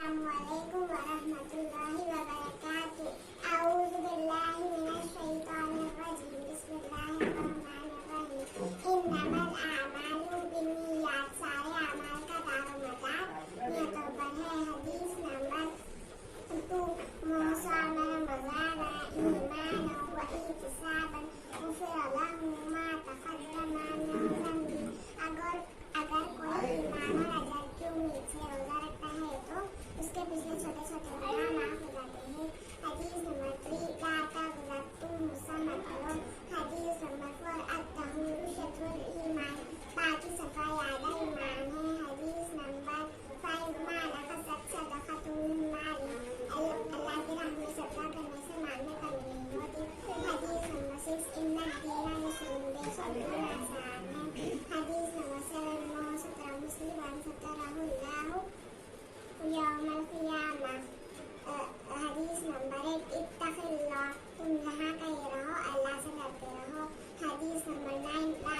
علیکم ورحمۃ اللہ وبرکاتہ۔ اعوذ باللہ من الشیطان الرجیم، بسم اللہ الرحمن الرحیم۔ انما الاعمال بالنیات، سارے اعمال کا دار و مدار نیتوں پر ہے۔ حدیث نمبر 2، من صام رمضان ایمانا و احتسابا غفر له ما تقدم من ذنبه۔ اگر کوئی ایمان اور اجر کی امید سے روزہ رکھتا ہے تو اس کے پچھلے چھوٹے چھوٹے گناہ معاف ہو جاتے ہیں۔ حدیث نمبر 3، لا تغتب مسمى کرو۔ حدیث نمبر 4، الطہور شطر الایمان، پاکی صفائی آدھا ایمان ہے۔ حدیث نمبر 5، ما نقصت صدقۃ من مال، اللہ کی راہ میں صدقہ کرنے سے مال میں کمی نہیں ہوتی۔ حدیث نمبر 6، ان الدین یسر، بے شک دین آسان ہے۔ حدیث نمبر 7، من ستر مسلما سترہ اللہ یوم القیامہ۔ حدیث نمبر 8، اتق اللہ، تم جہاں کہیں رہو اللہ سے ڈرتے رہو۔ حدیث نمبر 9، لا